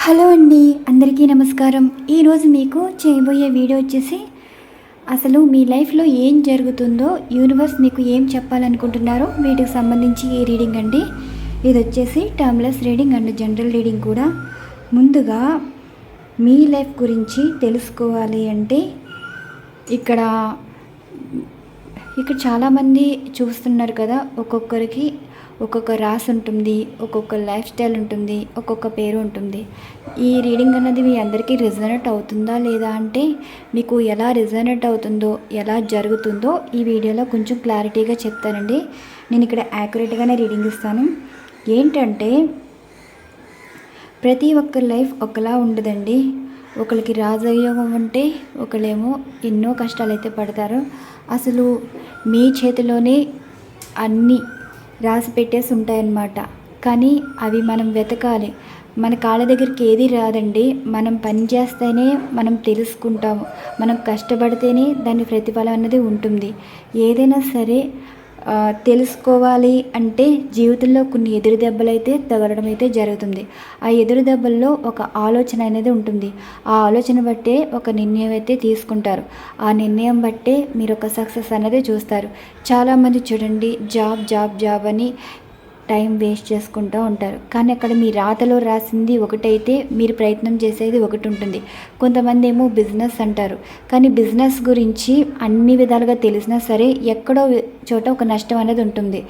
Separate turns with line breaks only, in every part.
Hello అండి, అందరికీ నమస్కారం. ఈరోజు మీకు చేయబోయే వీడియో వచ్చేసి అసలు మీ లైఫ్లో ఏం జరుగుతుందో యూనివర్స్ మీకు ఏం చెప్పాలనుకుంటున్నారో వీటికి సంబంధించి ఈ రీడింగ్ అండి. ఇది వచ్చేసి టర్మ్లెస్ రీడింగ్ అండ్ జనరల్ రీడింగ్ కూడా. ముందుగా మీ లైఫ్ గురించి తెలుసుకోవాలి అంటే ఇక్కడ చాలామంది చూస్తున్నారు కదా, ఒక్కొక్కరికి ఒక్కొక్క రాసి ఉంటుంది, ఒక్కొక్క లైఫ్ స్టైల్ ఉంటుంది, ఒక్కొక్క పేరు ఉంటుంది. ఈ రీడింగ్ అన్నది మీ అందరికీ రిజనేట్ అవుతుందా లేదా అంటే మీకు ఎలా రిజనేట్ అవుతుందో, ఎలా జరుగుతుందో ఈ వీడియోలో కొంచెం క్లారిటీగా చెప్తానండి. నేను ఇక్కడ యాక్యురేట్గానే రీడింగ్ ఇస్తాను. ఏంటంటే ప్రతి ఒక్కరి లైఫ్ ఒకలా ఉండదండి. ఒకరికి రాజయోగం ఉంటే ఒకళ్ళేమో ఎన్నో కష్టాలు అయితే పడతారు. అసలు మీ చేతిలోనే అన్నీ రాసి పెట్టేసి ఉంటాయన్నమాట. కానీ అవి మనం వెతకాలి. మన కాళ్ళ దగ్గరికి ఏది రాదండి. మనం పని చేస్తేనే మనం తెలుసుకుంటాము. మనం కష్టపడితేనే దాని ప్రతిఫలం అన్నది ఉంటుంది. ఏదైనా సరే తెలుసుకోవాలి అంటే జీవితంలో కొన్ని ఎదురు దెబ్బలు అయితే తగలడం అయితే జరుగుతుంది. ఆ ఎదురు దెబ్బల్లో ఒక ఆలోచన అనేది ఉంటుంది. ఆ ఆలోచన బట్టే ఒక నిర్ణయం అయితే తీసుకుంటారు. ఆ నిర్ణయం బట్టే మీరు ఒక సక్సెస్ అనేది చూస్తారు. చాలామంది చూడండి, జాబ్ జాబ్ జాబ్ అని టైం వేస్ట్ చేసుకుంటూ ఉంటారు. కానీ అక్కడ మీ రాతలో రాసింది ఒకటైతే మీరు ప్రయత్నం చేసేది ఒకటి ఉంటుంది. కొంతమంది ఏమో బిజినెస్ అంటారు. కానీ బిజినెస్ గురించి అన్ని విధాలుగా తెలిసినా సరే ఎక్కడో చోట ఒక నష్టం అనేది ఉంటుంది.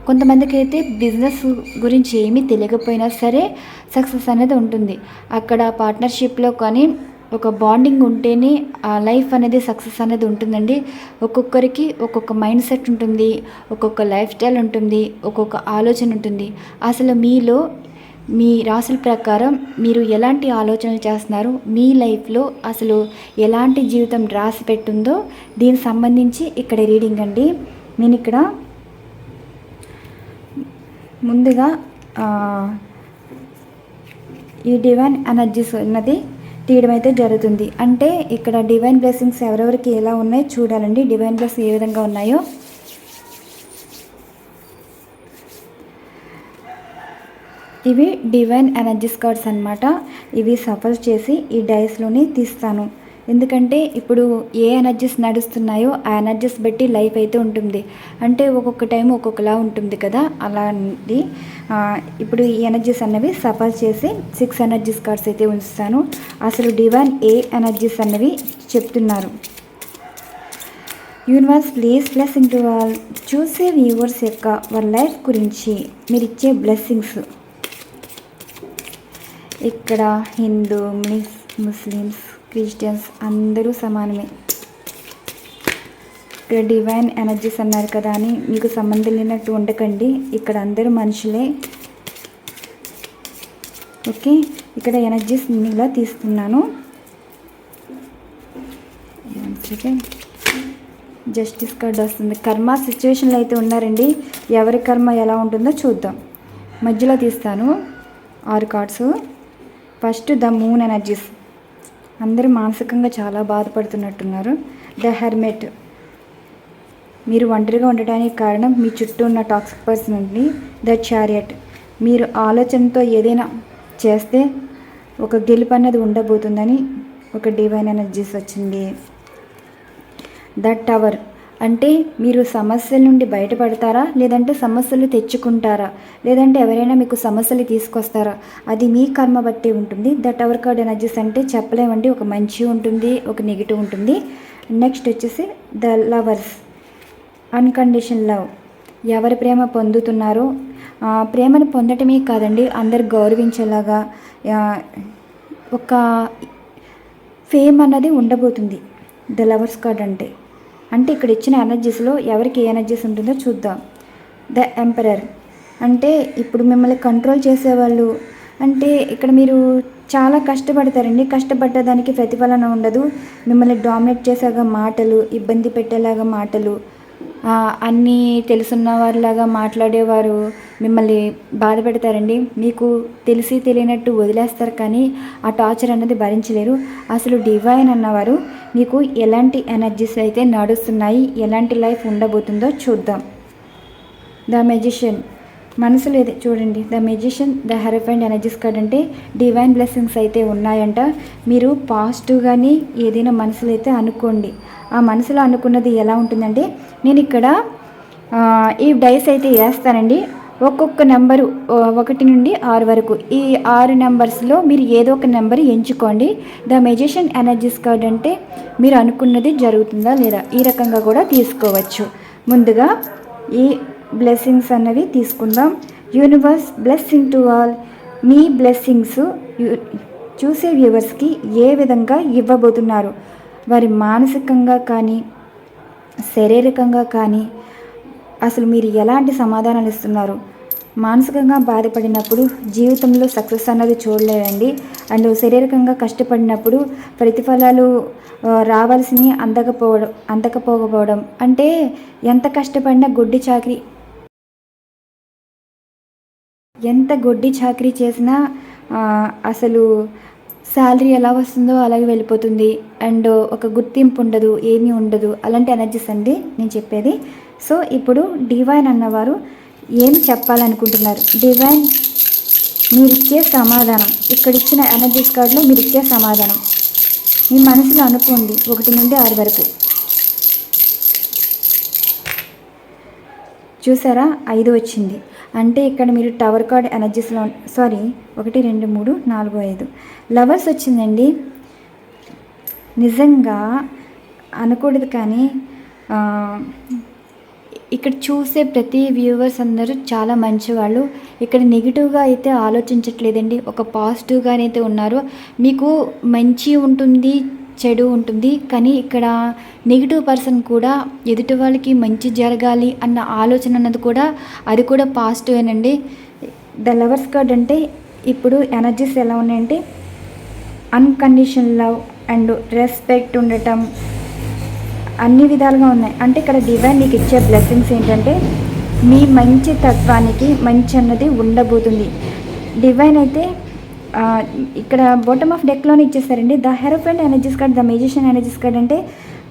కొంతమందికి అయితే బిజినెస్ గురించి ఏమీ తెలియకపోయినా సరే సక్సెస్ అనేది ఉంటుంది. అక్కడ పార్ట్నర్షిప్లో కానీ ఒక బాండింగ్ ఉంటేనే ఆ లైఫ్ అనేది సక్సెస్ అనేది ఉంటుందండి. ఒక్కొక్కరికి ఒక్కొక్క మైండ్ సెట్ ఉంటుంది, ఒక్కొక్క లైఫ్ స్టైల్ ఉంటుంది, ఒక్కొక్క ఆలోచన ఉంటుంది. అసలు మీలో మీ రాసుల ప్రకారం మీరు ఎలాంటి ఆలోచనలు చేస్తున్నారు, మీ లైఫ్లో అసలు ఎలాంటి జీవితం రాసి పెట్టుందో దీనికి సంబంధించి ఇక్కడ రీడింగ్ అండి. నేను ఇక్కడ ముందుగా ఈ డివైన్ ఎనర్జీస్ ఉన్నది తీయడం అయితే జరుగుతుంది. అంటే ఇక్కడ డివైన్ బ్లెస్సింగ్స్ ఎవరెవరికి ఎలా ఉన్నాయో చూడాలండి. డివైన్ బ్లెస్సింగ్స్ ఏ విధంగా ఉన్నాయో ఇవి డివైన్ ఎనర్జీస్ కార్డ్స్ అన్నమాట. ఇవి సఫల్ చేసి ఈ డైస్లోనే తీస్తాను. ఎందుకంటే ఇప్పుడు ఏ ఎనర్జీస్ నడుస్తున్నాయో ఆ ఎనర్జీస్ బట్టి లైఫ్ అయితే ఉంటుంది. అంటే ఒక్కొక్క టైం ఒక్కొక్కలా ఉంటుంది కదా, అలాంటి ఇప్పుడు ఈ ఎనర్జీస్ అన్నవి సఫల్ చేసి 6 ఎనర్జీస్ కార్డ్స్ అయితే ఉంచుతాను. అసలు డివైన్ ఏ ఎనర్జీస్ అన్నవి చెప్తున్నారు. Universe please blessing to all. చూసే వ్యూవర్స్ యొక్క వాళ్ళ లైఫ్ గురించి మీరు ఇచ్చే బ్లెస్సింగ్స్. ఇక్కడ హిందూ, ముస్లిమ్స్, క్రిస్టియన్స్ అందరూ సమానమే. ఇక్కడ డివైన్ ఎనర్జీస్ అన్నారు కదా అని మీకు సంబంధం లేనట్టు ఉండకండి. ఇక్కడ అందరూ మనుషులే. ఓకే, ఇక్కడ ఎనర్జీస్ ఇలా తీస్తున్నాను. జస్టిస్ కార్డ్ వస్తుంది. కర్మ సిచ్యువేషన్లో అయితే ఉన్నారండి. ఎవరి కర్మ ఎలా ఉంటుందో చూద్దాం. మధ్యలో తీస్తాను 6 cards. First the moon energies. అందరూ మానసికంగా చాలా బాధపడుతున్నట్టున్నారు. The hermit. మీరు ఒంటరిగా ఉండటానికి కారణం మీ చుట్టూ ఉన్న టాక్సిక్ పర్సన్ అండి. The chariot. మీరు ఆలోచనతో ఏదైనా చేస్తే ఒక గెలుపు అన్నది ఉండబోతుందని ఒక డివైన్ ఎనర్జీస్ వచ్చింది. The tower. అంటే మీరు సమస్యల నుండి బయటపడతారా, లేదంటే సమస్యలు తెచ్చుకుంటారా, లేదంటే ఎవరైనా మీకు సమస్యలు తీసుకొస్తారా, అది మీ కర్మ బట్టి ఉంటుంది. ద టవర్ కార్డ్ ఎనర్జీస్ అంటే చెప్పలేమండి. ఒక మంచి ఉంటుంది, ఒక నెగిటివ్ ఉంటుంది. నెక్స్ట్ వచ్చేసి ద లవర్స్. Uncondition love. ఎవరి ప్రేమ పొందుతున్నారో ప్రేమను పొందటమే కాదండి, అందరు గౌరవించేలాగా ఒక ఫేమ్ అన్నది ఉండబోతుంది ద లవర్స్ కార్డ్ అంటే ఇక్కడ ఇచ్చిన ఎనర్జీస్లో ఎవరికి ఏ ఎనర్జీస్ ఉంటుందో చూద్దాం. The emperor. అంటే ఇప్పుడు మిమ్మల్ని కంట్రోల్ చేసేవాళ్ళు. అంటే ఇక్కడ మీరు చాలా కష్టపడతారండి. కష్టపడ్డదానికి ప్రతిఫలన ఉండదు. మిమ్మల్ని డామినేట్ చేసేగా మాటలు, ఇబ్బంది పెట్టేలాగా మాటలు, అన్నీ తెలుసున్న వారిలాగా మాట్లాడేవారు మిమ్మల్ని బాధ పెడతారండి. మీకు తెలిసి తెలియనట్టు వదిలేస్తారు, కానీ ఆ టార్చర్ అన్నది భరించలేరు. అసలు డివైన్ అన్నవారు మీకు ఎలాంటి ఎనర్జీస్ అయితే నడుస్తున్నాయి, ఎలాంటి లైఫ్ ఉండబోతుందో చూద్దాం. The magician. మనసులో ఇది చూడండి, the magician, the hierophant energies card అంటే డివైన్ బ్లెస్సింగ్స్ అయితే ఉన్నాయంట. మీరు పాజిటివ్గాని ఏదైనా మనసులో అయితే అనుకోండి. ఆ మనసులో అనుకున్నది ఎలా ఉంటుందంటే, నేను ఇక్కడ ఈ డైస్ అయితే వేస్తానండి. ఒక్కొక్క నెంబరు 1 నుండి 6 వరకు, ఈ 6 నెంబర్స్లో మీరు ఏదో ఒక నెంబర్ ఎంచుకోండి. ద మెజిషియన్ ఎనర్జీస్ కార్డ్ అంటే మీరు అనుకున్నది జరుగుతుందా లేదా, ఈ రకంగా కూడా తీసుకోవచ్చు. ముందుగా ఈ బ్లెస్సింగ్స్ అన్నవి తీసుకుందాం. Universe blessing to all. Me blessings చూసే వ్యూవర్స్కి ఏ విధంగా ఇవ్వబోతున్నారు, వారి మానసికంగా కానీ శారీరకంగా కానీ అసలు మీరు ఎలాంటి సమాధానాలు ఇస్తున్నారు. మానసికంగా బాధపడినప్పుడు జీవితంలో సక్సెస్ అన్నది చూడలేదండి. అండ్ శారీరకంగా కష్టపడినప్పుడు ప్రతిఫలాలు రావాల్సినవి అందకపోకపోవడం, అంటే ఎంత కష్టపడినా ఎంత గొడ్డి చాకరీ చేసినా అసలు శాలరీ ఎలా వస్తుందో అలాగే వెళ్ళిపోతుంది. అండ్ ఒక గుర్తింపు ఉండదు, ఏమీ ఉండదు. అలాంటి ఎనర్జీస్ అండి నేను చెప్పేది. సో ఇప్పుడు డివైన్ అన్నవారు ఏం చెప్పాలనుకుంటున్నారు, డివైన్ మీరిచ్చే సమాధానం, ఇక్కడ ఇచ్చిన ఎనర్జీస్ కార్డులో మీరు ఇచ్చే సమాధానం మీ మనసులో అనుకోండి. 1 నుండి 6 వరకు చూసారా, 5 వచ్చింది. అంటే ఇక్కడ మీరు టవర్ కార్డ్ ఎనర్జీస్లో 1 2 3 4 5 లవర్స్ వచ్చిందండి. నిజంగా అనకూడదు కానీ ఇక్కడ చూసే ప్రతి వ్యూవర్స్ అందరూ చాలా మంచివాళ్ళు. ఇక్కడ నెగిటివ్గా అయితే ఆలోచించట్లేదండి, ఒక పాజిటివ్గానైతే ఉన్నారు. మీకు మంచి ఉంటుంది, చెడు ఉంటుంది, కానీ ఇక్కడ నెగిటివ్ పర్సన్ కూడా ఎదుటి వాళ్ళకి మంచి జరగాలి అన్న ఆలోచన అన్నది కూడా, అది కూడా పాజిటివేనండి. ద లవర్స్ కార్డ్ అంటే ఇప్పుడు ఎనర్జీస్ ఎలా ఉన్నాయంటే అన్కండిషనల్ లవ్ అండ్ రెస్పెక్ట్ ఉండటం, అన్ని విధాలుగా ఉన్నాయి. అంటే ఇక్కడ డివైన్ మీకు ఇచ్చే బ్లెస్సింగ్స్ ఏంటంటే మీ మంచి తత్వానికి మంచి అన్నది ఉండబోతుంది. డివైన్ అయితే ఇక్కడ బాటమ్ ఆఫ్ డెక్లోనే ఇచ్చేస్తారండి. The hierophant energies card, the magician energies card అంటే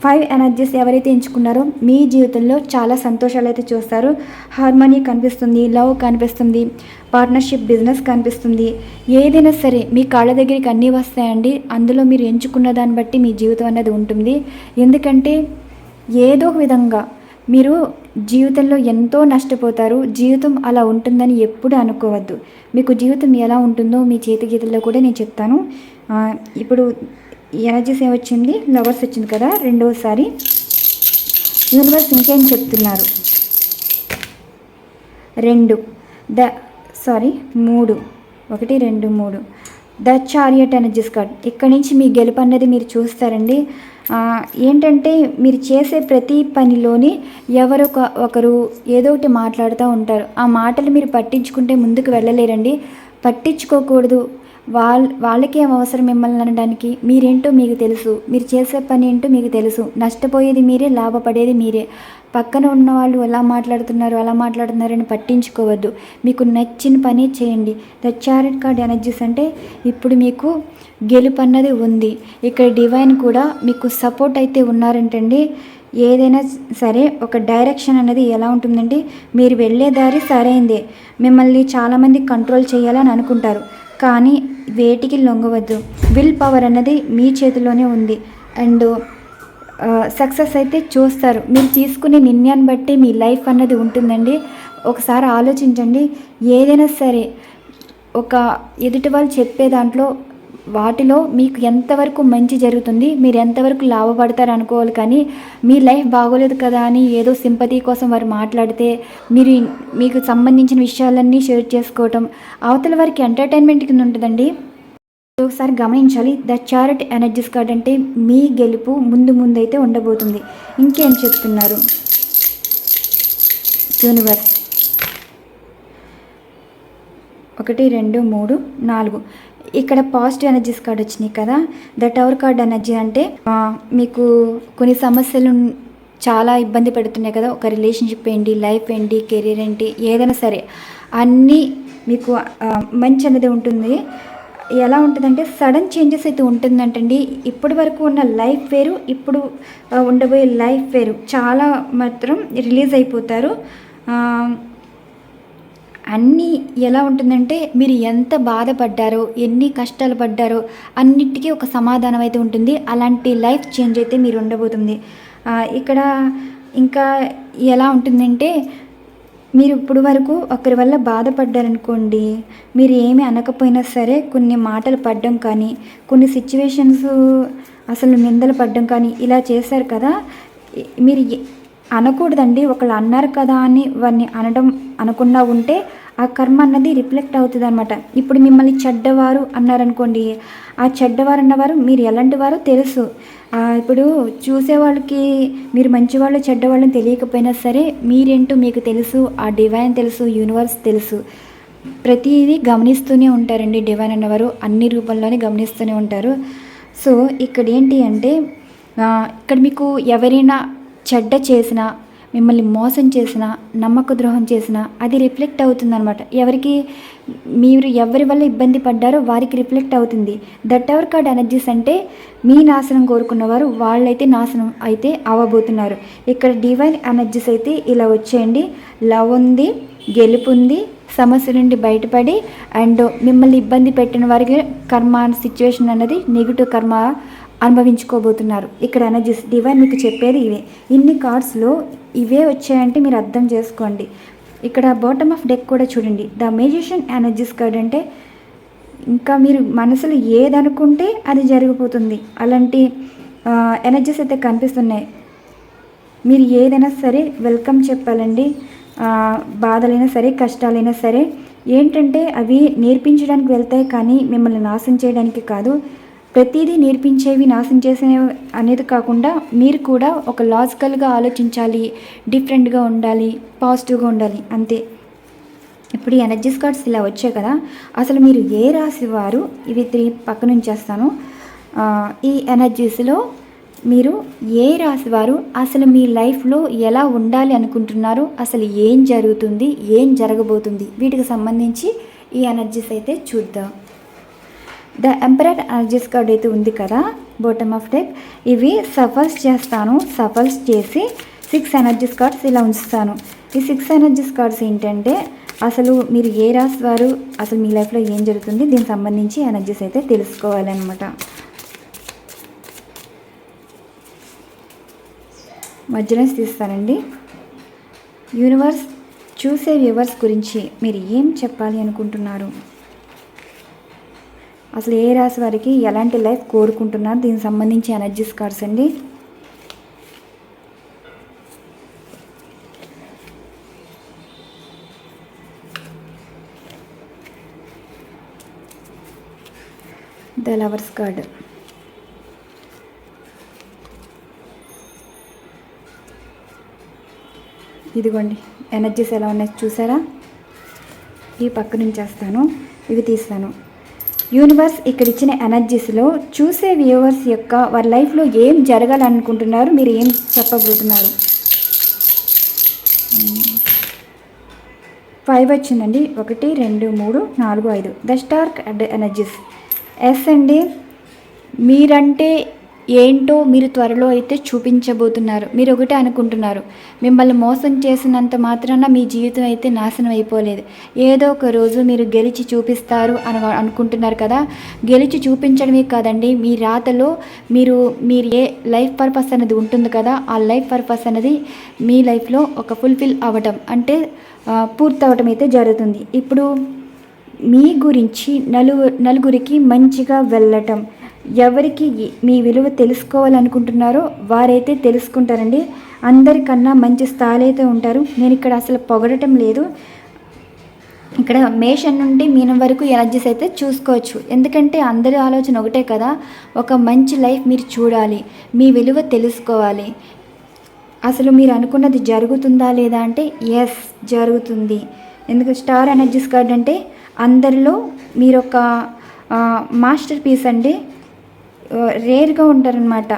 5 ఎనర్జీస్ ఎవరైతే ఎంచుకున్నారో మీ జీవితంలో చాలా సంతోషాలు అయితే చూస్తారు. హార్మోనీ కనిపిస్తుంది, లవ్ కనిపిస్తుంది, పార్ట్నర్షిప్, బిజినెస్ కనిపిస్తుంది. ఏదైనా సరే మీ కాళ్ళ దగ్గరికి అన్నీ వస్తాయండి. అందులో మీరు ఎంచుకున్న దాన్ని బట్టి మీ జీవితం అనేది ఉంటుంది. ఎందుకంటే ఏదో ఒక విధంగా మీరు జీవితంలో ఎంతో నష్టపోతారు. జీవితం అలా ఉంటుందని ఎప్పుడు అనుకోవద్దు. మీకు జీవితం ఎలా ఉంటుందో మీ చేతి గీతల్లో కూడా నేను చెప్తాను. ఇప్పుడు ఎనర్జీస్ ఏమొచ్చింది, లవర్స్ వచ్చింది కదా రెండోసారి. యూనివర్స్ ఇంకేం చెప్తున్నారు, 3 1 2 3 ద చారియట్ ఎనర్జీస్ కార్డ్. ఇక్కడ నుంచి మీ గెలుపు అన్నది మీరు చూస్తారండి. ఏంటంటే మీరు చేసే ప్రతి పనిలోని ఒకరు ఏదో ఒకటి మాట్లాడుతూ ఉంటారు. ఆ మాటలు మీరు పట్టించుకుంటే ముందుకు వెళ్ళలేరండి. పట్టించుకోకూడదు. వాళ్ళకేం అవసరం మిమ్మల్ని అనడానికి, మీరేంటో మీకు తెలుసు, మీరు చేసే పని ఏంటో మీకు తెలుసు. నష్టపోయేది మీరే, లాభపడేది మీరే. పక్కన ఉన్న వాళ్ళు ఎలా మాట్లాడుతున్నారని పట్టించుకోవద్దు. మీకు నచ్చిన పని చేయండి. ద చారియట్ కార్డ్ ఎనర్జీస్ అంటే ఇప్పుడు మీకు గెలుపు అన్నది ఉంది. ఇక్కడ డివైన్ కూడా మీకు సపోర్ట్ అయితే ఉన్నారంటండి. ఏదైనా సరే ఒక డైరెక్షన్ అనేది ఎలా ఉంటుందంటే మీరు వెళ్ళే దారి సరైందే. మిమ్మల్ని చాలామంది కంట్రోల్ చేయాలని అనుకుంటారు, కానీ వేటికి లొంగవద్దు. విల్ పవర్ అన్నది మీ చేతిలోనే ఉంది. అండ్ సక్సెస్ అయితే చూస్తారు. మీరు తీసుకునే నిర్ణయాన్ని బట్టి మీ లైఫ్ అన్నది ఉంటుందండి. ఒకసారి ఆలోచించండి. ఏదైనా సరే ఒక ఎదుటి వాళ్ళు చెప్పే వాటిలో మీకు ఎంతవరకు మంచి జరుగుతుంది, మీరు ఎంతవరకు లాభపడతారు అనుకోవాలి. కానీ మీ లైఫ్ బాగోలేదు కదా అని ఏదో సింపతి కోసం వారు మాట్లాడితే మీకు సంబంధించిన విషయాలన్నీ షేర్ చేసుకోవటం అవతల వారికి ఎంటర్టైన్మెంట్ కింద ఉంటుందండి. ఒకసారి గమనించాలి. ద చారియట్ ఎనర్జీస్ కార్డ్ అంటే మీ గెలుపు ముందైతే ఉండబోతుంది. ఇంకేం చెప్తున్నారు యూనివర్స్, 1 2 3 4 ఇక్కడ పాజిటివ్ ఎనర్జీస్ కార్డ్ వచ్చినాయి కదా. ద టవర్ కార్డ్ ఎనర్జీ అంటే మీకు కొన్ని సమస్యలు చాలా ఇబ్బంది పెడుతున్నాయి కదా. ఒక రిలేషన్షిప్ ఏంటి, లైఫ్ ఏంటి, కెరీర్ ఏంటి, ఏదైనా సరే అన్నీ మీకు మంచి అనేది ఉంటుంది. ఎలా ఉంటుందంటే సడన్ చేంజెస్ అయితే ఉంటుందంటండి. ఇప్పటి వరకు ఉన్న లైఫ్ వేరు, ఇప్పుడు ఉండబోయే లైఫ్ వేరు. చాలా మాత్రం రిలీజ్ అయిపోతారు. అన్నీ ఎలా ఉంటుందంటే మీరు ఎంత బాధపడ్డారో ఎన్ని కష్టాలు పడ్డారో అన్నిటికీ ఒక సమాధానం అయితే ఉంటుంది. అలాంటి లైఫ్ చేంజ్ అయితే మీరు ఉండబోతుంది. ఇక్కడ ఇంకా ఎలా ఉంటుందంటే మీరు ఇప్పుడు వరకు ఒకరి వల్ల బాధపడ్డారనుకోండి, మీరు ఏమీ అనకపోయినా సరే కొన్ని మాటలు పడడం కానీ, కొన్ని సిచ్యువేషన్స్ అసలు నిందలు పడడం కానీ ఇలా చేశారు కదా. మీరు అనకూడదండి. ఒకళ్ళు అన్నారు కదా అని వారిని అనకుండా ఉంటే ఆ కర్మ అన్నది రిఫ్లెక్ట్ అవుతుంది అనమాట. ఇప్పుడు మిమ్మల్ని చెడ్డవారు అన్నారనుకోండి, ఆ చెడ్డవారు అన్నవారు మీరు ఎలాంటి వారో తెలుసు. ఇప్పుడు చూసేవాళ్ళకి మీరు మంచివాళ్ళు చెడ్డవాళ్ళని తెలియకపోయినా సరే మీరేంటో మీకు తెలుసు. ఆ డివైన్ తెలుసు, యూనివర్స్ తెలుసు. ప్రతిదీ గమనిస్తూనే ఉంటారండి డివైన్ అన్నవారు. అన్ని రూపంలోనే గమనిస్తూనే ఉంటారు. సో ఇక్కడ ఏంటి అంటే ఇక్కడ మీకు ఎవరైనా చెడ్డ చేసినా, మిమ్మల్ని మోసం చేసినా, నమ్మక ద్రోహం చేసినా అది రిఫ్లెక్ట్ అవుతుందన్నమాట. మీరు ఎవరి వల్ల ఇబ్బంది పడ్డారో వారికి రిఫ్లెక్ట్ అవుతుంది. దట్ ఎవర్ కార్డ్ ఎనర్జీస్ అంటే మీ నాశనం కోరుకున్నవారు వాళ్ళైతే నాశనం అయితే అవ్వబోతున్నారు. ఇక్కడ డివైన్ ఎనర్జీస్ అయితే ఇలా వచ్చేయండి. లవ్ ఉంది, గెలుపు ఉంది, సమస్య నుండి బయటపడి అండ్ మిమ్మల్ని ఇబ్బంది పెట్టిన వారికి కర్మ సిచ్యువేషన్ అన్నది నెగిటివ్ కర్మ అనుభవించుకోబోతున్నారు. ఇక్కడ ఎనర్జీస్ డివైన్ మీకు చెప్పేది ఇవే. ఇన్ని కార్డ్స్లో ఇవే వచ్చాయంటే మీరు అర్థం చేసుకోండి. ఇక్కడ బాటమ్ ఆఫ్ డెక్ కూడా చూడండి. ద మ్యాజిషియన్ ఎనర్జీస్ కార్డ్ అంటే ఇంకా మీరు మనసులో ఏదనుకుంటే అది జరిగిపోతుంది. అలాంటి ఎనర్జీస్ అయితే కనిపిస్తున్నాయి. మీరు ఏదైనా సరే వెల్కమ్ చెప్పాలండి. బాధలైనా సరే, కష్టాలైనా సరే ఏంటంటే అవి నేర్పించడానికి వెళ్తాయి కానీ మిమ్మల్ని నాశనం చేయడానికి కాదు. ప్రతిదీ నేర్పించేవి నాశనం చేసేవి అనేది కాకుండా మీరు కూడా ఒక లాజికల్గా ఆలోచించాలి, డిఫరెంట్గా ఉండాలి, పాజిటివ్గా ఉండాలి, అంతే. ఇప్పుడు ఈ ఎనర్జీస్ కార్డ్స్ ఇలా వచ్చాయి కదా. అసలు మీరు ఏ రాశి వారు, ఇవి 3 పక్క నుంచి చేస్తాను. ఈ ఎనర్జీస్లో మీరు ఏ రాశి వారు అసలు మీ లైఫ్లో ఎలా ఉండాలి అనుకుంటున్నారు, అసలు ఏం జరుగుతుంది, ఏం జరగబోతుంది, వీటికి సంబంధించి ఈ ఎనర్జీస్ అయితే చూద్దాం. ద ఎంపరర్ ఎనర్జీస్ కార్డ్ అయితే ఉంది కదా బాటమ్ ఆఫ్ డెక్. ఇవి సఫల్స్ చేస్తాను. సఫల్స్ చేసి 6 ఎనర్జీస్ కార్డ్స్ ఇలా ఉంచుతాను. ఈ 6 ఎనర్జీస్ కార్డ్స్ ఏంటంటే అసలు మీరు ఏ రాశి వారు, అసలు మీ లైఫ్లో ఏం జరుగుతుంది, దీనికి సంబంధించి ఎనర్జీస్ అయితే తెలుసుకోవాలన్నమాట. మధ్యలో తీస్తానండి. యూనివర్స్ చూసే వ్యూవర్స్ గురించి మీరు ఏం చెప్పాలి అనుకుంటున్నారు, అసలు ఏ రాశి వారికి ఎలాంటి లైఫ్ కోరుకుంటున్నారు, దీనికి సంబంధించి ఎనర్జీస్ కార్డ్స్ అండి. ద లవర్స్ కార్డ్, ఇదిగోండి ఎనర్జీస్ ఎలా ఉన్నాయి చూసారా. ఈ పక్క నుంచి వేస్తాను, ఇవి తీస్తాను. యూనివర్స్ ఇక్కడ ఇచ్చిన ఎనర్జీస్లో చూసే వ్యూవర్స్ యొక్క వారి లైఫ్లో ఏం జరగాలనుకుంటున్నారు, మీరు ఏం చెప్పబోతున్నారు. 5 వచ్చిందండి. 1 2 3 4 5. ద స్టార్ ఎనర్జీస్ ఎస్ అండి. మీరంటే ఏంటో మీరు త్వరలో అయితే చూపించబోతున్నారు. మీరు ఒకటే అనుకుంటున్నారు, మిమ్మల్ని మోసం చేసినంత మాత్రాన మీ జీవితం అయితే నాశనం అయిపోలేదు. ఏదో ఒక రోజు మీరు గెలిచి చూపిస్తారు అని అనుకుంటున్నారు కదా. గెలిచి చూపించడమే కాదండి, మీ రాతలో మీరు ఏ లైఫ్ పర్పస్ అనేది ఉంటుంది కదా, ఆ లైఫ్ పర్పస్ అనేది మీ లైఫ్లో ఒక ఫుల్ఫిల్ అవ్వటం అంటే పూర్తి అవ్వటం అయితే జరుగుతుంది. ఇప్పుడు మీ గురించి నలుగురికి మంచిగా వెళ్ళటం, ఎవరికి మీ విలువ తెలుసుకోవాలనుకుంటున్నారో వారైతే తెలుసుకుంటారండి. అందరికన్నా మంచి స్థాయిలో అయితే ఉంటారు. నేను ఇక్కడ అసలు పొగడటం లేదు. ఇక్కడ మేషన్ నుండి మీనం వరకు ఎనర్జీస్ అయితే చూసుకోవచ్చు. ఎందుకంటే అందరి ఆలోచన ఒకటే కదా, ఒక మంచి లైఫ్ మీరు చూడాలి, మీ విలువ తెలుసుకోవాలి. అసలు మీరు అనుకున్నది జరుగుతుందా లేదా అంటే ఎస్ జరుగుతుంది. ఎందుకంటే స్టార్ ఎనర్జీస్ కార్డ్ అంటే అందరిలో మీరు ఒక మాస్టర్ పీస్ అండి. రేర్గా ఉంటారనమాట.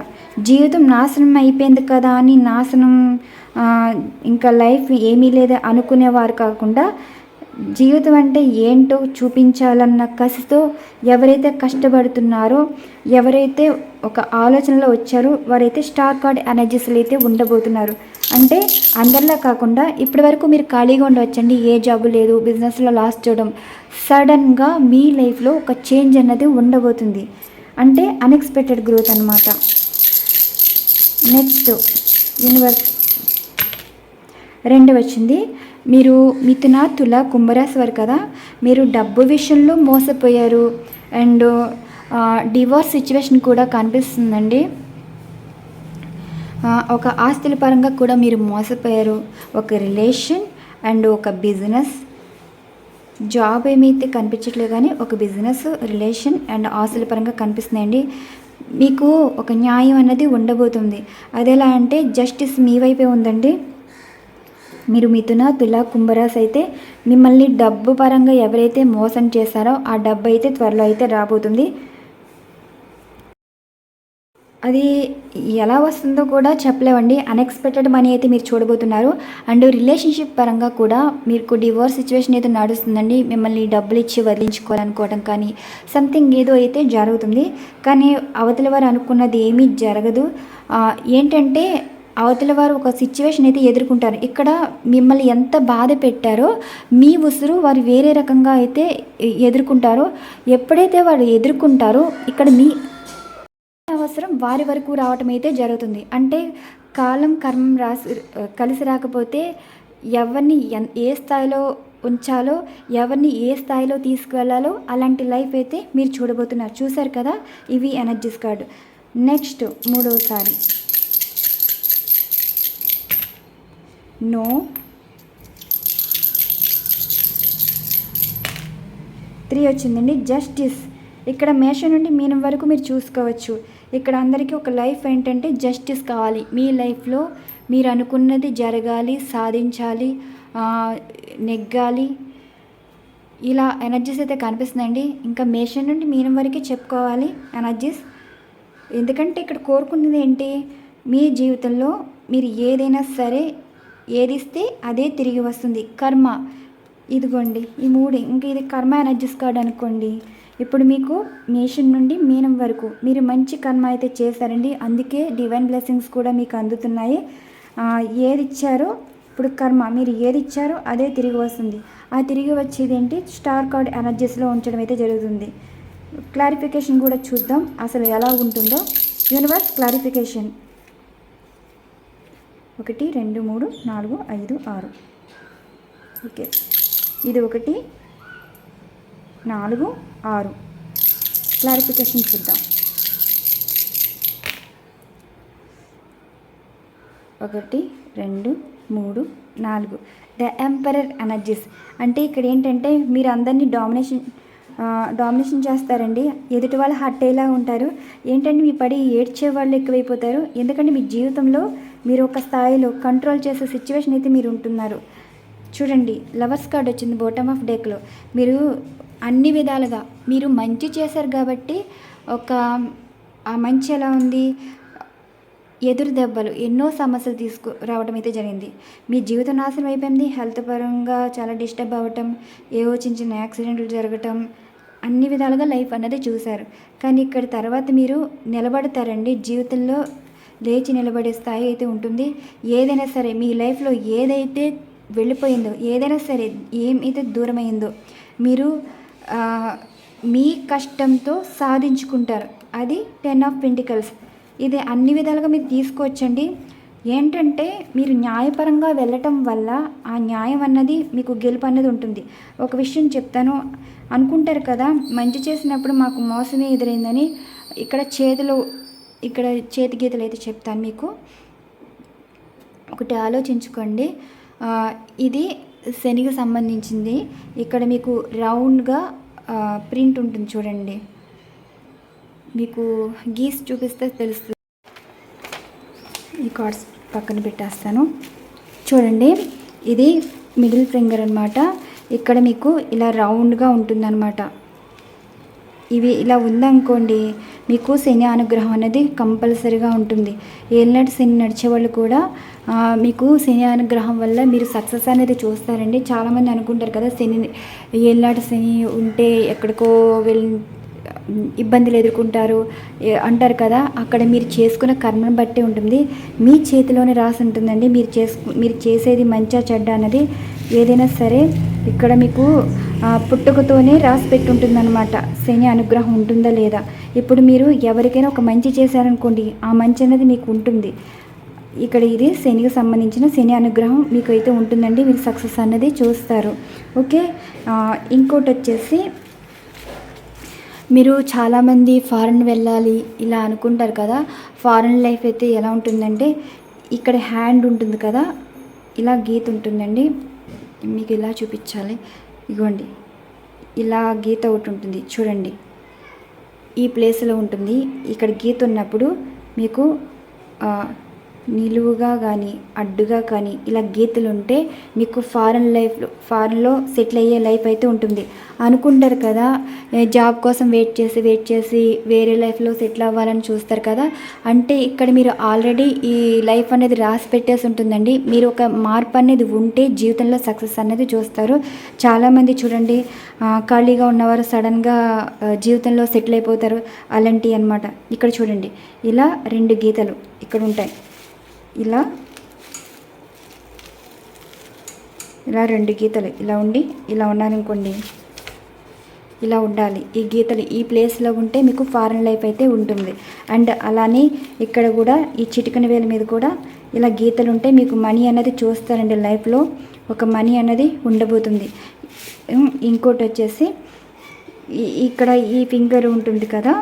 జీవితం నాశనం అయిపోయింది కదా అని నాశనం ఇంకా లైఫ్ ఏమీ లేదు అనుకునేవారు కాకుండా జీవితం అంటే ఏంటో చూపించాలన్న కసితో ఎవరైతే కష్టపడుతున్నారో, ఎవరైతే ఒక ఆలోచనలో వచ్చారో వారైతే స్టార్ కార్డ్ ఎనర్జీస్లో అయితే ఉండబోతున్నారు. అంటే అందరిలా కాకుండా ఇప్పటి వరకు మీరు ఖాళీగా ఉండవచ్చండి, ఏ జాబు లేదు, బిజినెస్లో లాస్ చేయడం, సడన్గా మీ లైఫ్లో ఒక చేంజ్ అన్నది ఉండబోతుంది. అంటే అన్ఎక్స్పెక్టెడ్ గ్రోత్ అనమాట. నెక్స్ట్ యూనివర్స్ 2 వచ్చింది. మీరు మిథున, తుల, కుంభరాశి వారు కదా, మీరు డబ్బు విషయంలో మోసపోయారు అండ్ డివోర్స్ సిచ్యువేషన్ కూడా కనిపిస్తుందండి. ఒక ఆస్తుల పరంగా కూడా మీరు మోసపోయారు. ఒక రిలేషన్ అండ్ ఒక బిజినెస్, జాబ్ ఏమైతే కనిపించట్లేదు కానీ ఒక బిజినెస్, రిలేషన్ అండ్ ఆస్తుల పరంగా కనిపిస్తున్నాయండి. మీకు ఒక న్యాయం అన్నది ఉండబోతుంది. అదెలా అంటే జస్టిస్ మీ వైపే ఉందండి. మీరు మిథున, తుల, కుంభరాశి అయితే మిమ్మల్ని డబ్బు పరంగా ఎవరైతే మోసం చేశారో ఆ డబ్బు అయితే త్వరలో అయితే రాబోతుంది. అది ఎలా వస్తుందో కూడా చెప్పలేవండి. అన్ఎక్స్పెక్టెడ్ మనీ అయితే మీరు చూడబోతున్నారు. అండ్ రిలేషన్షిప్ పరంగా కూడా మీకు డివోర్స్ సిచ్యువేషన్ అయితే నడుస్తుందండి. మిమ్మల్ని డబ్బులు ఇచ్చి వదిలించుకోవాలనుకోవడం కానీ సంథింగ్ ఏదో అయితే జరుగుతుంది. కానీ అవతల వారు అనుకున్నది ఏమీ జరగదు. ఏంటంటే అవతల వారు ఒక సిచ్యువేషన్ అయితే ఎదుర్కొంటారు. ఇక్కడ మిమ్మల్ని ఎంత బాధ పెట్టారో మీ ఉసురు వారు వేరే రకంగా అయితే ఎదుర్కొంటారో, ఎప్పుడైతే వారు ఎదుర్కొంటారో ఇక్కడ మీ అవసరం వారి వరకు రావటం అయితే జరుగుతుంది. అంటే కాలం కర్మం కలిసి రాకపోతే ఎవరిని ఏ స్థాయిలో ఉంచాలో, ఎవరిని ఏ స్థాయిలో తీసుకువెళ్ళాలో అలాంటి లైఫ్ అయితే మీరు చూడబోతున్నారు. చూసారు కదా, ఇవి ఎనర్జీస్ కార్డు. నెక్స్ట్ 3వసారి నో, 3 వచ్చిందండి. జస్టిస్. ఇక్కడ మేషం నుండి మీనం వరకు మీరు చూసుకోవచ్చు. ఇక్కడ అందరికీ ఒక లైఫ్ ఏంటంటే జస్టిస్ కావాలి. మీ లైఫ్లో మీరు అనుకున్నది జరగాలి, సాధించాలి, నెగ్గాలి, ఇలా ఎనర్జీస్ అయితే కనిపిస్తున్నాయండి. ఇంకా మేషం నుండి మీనం వరకే చెప్పుకోవాలి ఎనర్జీస్. ఎందుకంటే ఇక్కడ కోరుకున్నది ఏంటి, మీ జీవితంలో మీరు ఏదైనా సరే ఏది ఇస్తే అదే తిరిగి వస్తుంది. కర్మ, ఇదిగోండి ఈ 3. ఇంకా ఇది కర్మ ఎనర్జీస్ కార్డ్ అనుకోండి. ఇప్పుడు మీకు మేషం నుండి మీనం వరకు మీరు మంచి కర్మ అయితే చేశారండి. అందుకే డివైన్ బ్లెస్సింగ్స్ కూడా మీకు అందుతున్నాయి. ఏది ఇచ్చారో ఇప్పుడు కర్మ, మీరు ఏది ఇచ్చారో అదే తిరిగి వస్తుంది. ఆ తిరిగి వచ్చేది ఏంటి, స్టార్ కార్డ్ ఎనర్జీస్లో ఉంచడం అయితే జరుగుతుంది. క్లారిఫికేషన్ కూడా చూద్దాం అసలు ఎలా ఉంటుందో. Universe clarification 1 2 3 4 5 6. ఓకే, ఇది 1 4 6. క్లారిఫికేషన్ చూద్దాం. 1 2 3 4. The emperor energies. అంటే ఇక్కడ ఏంటంటే మీరు అందరినీ డామినేషన్ చేస్తారండి. ఎదుటి వాళ్ళు హర్ట్ అయ్యేలా ఉంటారు. ఏంటంటే మీ పడి ఏడ్చే వాళ్ళు ఎక్కువైపోతారు. ఎందుకంటే మీ జీవితంలో మీరు ఒక స్థాయిలో కంట్రోల్ చేసే సిచ్యువేషన్ అయితే మీరు ఉంటున్నారు. చూడండి, లవర్స్ కార్డ్ వచ్చింది బాటమ్ ఆఫ్ డెక్లో. మీరు అన్ని విధాలుగా మీరు మంచి చేశారు కాబట్టి ఆ మంచి ఎలా ఉంది, ఎదురు దెబ్బలు, ఎన్నో సమస్యలు రావడం అయితే జరిగింది. మీ జీవితం నాశనం అయిపోయింది. హెల్త్ పరంగా చాలా డిస్టర్బ్ అవ్వటం, ఏవో చిన్న చిన్న యాక్సిడెంట్లు జరగటం, అన్ని విధాలుగా లైఫ్ అన్నది చూశారు. కానీ ఇక్కడ తర్వాత మీరు నిలబడతారండి. జీవితంలో లేచి నిలబడే స్థాయి అయితే ఉంటుంది. ఏదైనా సరే మీ లైఫ్లో ఏదైతే వెళ్ళిపోయిందో, ఏదైనా సరే ఏమైతే దూరమైందో మీరు మీ కష్టంతో సాధించుకుంటారు. అది 10 ఆఫ్ పెంటికల్స్. ఇది అన్ని విధాలుగా మీరు తీసుకోవచ్చండి. ఏంటంటే మీరు న్యాయపరంగా వెళ్ళటం వల్ల ఆ న్యాయం అన్నది మీకు గెలుపు అన్నది ఉంటుంది. ఒక విషయం చెప్తాను, అనుకుంటారు కదా మంచి చేసినప్పుడు మాకు మోసమే ఎదురైందని. ఇక్కడ చేతి గీతలు అయితే చెప్తాను మీకు. ఒకటి ఆలోచించుకోండి. ఇది శనికి సంబంధించింది. ఇక్కడ మీకు రౌండ్గా ప్రింట్ ఉంటుంది చూడండి. మీకు గీసి చూపిస్తే తెలుస్తుంది. ఈ కార్డ్స్ పక్కన పెట్టేస్తాను. చూడండి, ఇది మిడిల్ ఫింగర్ అనమాట. ఇక్కడ మీకు ఇలా రౌండ్గా ఉంటుందన్నమాట. ఇవి ఇలా ఉందనుకోండి, మీకు శని అనుగ్రహం అనేది కంపల్సరీగా ఉంటుంది. ఏలినాటి శని నడిచే వాళ్ళు కూడా మీకు శని అనుగ్రహం వల్ల మీరు సక్సెస్ అనేది చూస్తారండి. చాలామంది అనుకుంటారు కదా, ఏలినాటి శని ఉంటే ఎక్కడికో ఇబ్బందులు ఎదుర్కొంటారు అంటారు కదా. అక్కడ మీరు చేసుకున్న కర్మను బట్టి ఉంటుంది. మీ చేతిలోనే రాసి ఉంటుందండి. మీరు చేసేది మంచా చెడ్డ అన్నది ఏదైనా సరే ఇక్కడ మీకు పుట్టుకతోనే రాసి పెట్టి ఉంటుందన్నమాట. శని అనుగ్రహం ఉంటుందా లేదా. ఇప్పుడు మీరు ఎవరికైనా ఒక మంచి చేశారనుకోండి, ఆ మంచి అనేది మీకు ఉంటుంది. ఇక్కడ ఇది శనికి సంబంధించిన శని అనుగ్రహం మీకు అయితే ఉంటుందండి. మీరు సక్సెస్ అన్నది చూస్తారు. ఓకే, ఇంకోటి వచ్చేసి మీరు చాలామంది ఫారెన్ వెళ్ళాలి ఇలా అనుకుంటారు కదా. ఫారెన్ లైఫ్ అయితే ఎలా ఉంటుందంటే, ఇక్కడ హ్యాండ్ ఉంటుంది కదా, ఇలా గీత ఉంటుందండి. మీకు ఇలా చూపించాలి, ఇగోండి ఇలా గీత ఒకటి ఉంటుంది చూడండి, ఈ ప్లేస్లో ఉంటుంది. ఇక్కడ గీత ఉన్నప్పుడు మీకు నిలువుగా కానీ అడ్డుగా కానీ ఇలా గీతలు ఉంటే మీకు ఫారెన్లో సెటిల్ అయ్యే లైఫ్ అయితే ఉంటుంది. అనుకుంటారు కదా, జాబ్ కోసం వెయిట్ చేసి వేరే లైఫ్లో సెటిల్ అవ్వాలని చూస్తారు కదా. అంటే ఇక్కడ మీరు ఆల్రెడీ ఈ లైఫ్ అనేది రాసి పెట్టేసి ఉంటుందండి. మీరు ఒక మార్పు అనేది ఉంటే జీవితంలో సక్సెస్ అనేది చూస్తారు. చాలామంది చూడండి, ఖాళీగా ఉన్నవారు సడన్గా జీవితంలో సెటిల్ అయిపోతారు. అలాంటివి అనమాట. ఇక్కడ చూడండి, ఇలా 2 గీతలు ఇక్కడ ఉంటాయి. ఇలా 2 గీతలు ఇలా ఉండి ఇలా ఉన్నారనుకోండి, ఇలా ఉండాలి. ఈ గీతలు ఈ ప్లేస్లో ఉంటే మీకు ఫారెన్ లైఫ్ అయితే ఉంటుంది. అండ్ అలానే ఇక్కడ కూడా ఈ చిటికన వేల మీద కూడా ఇలా గీతలు ఉంటే మీకు మనీ అనేది చూస్తారండి. లైఫ్లో ఒక మనీ అనేది ఉండబోతుంది. ఇంకోటి వచ్చేసి ఇక్కడ ఈ ఫింగర్ ఉంటుంది కదా,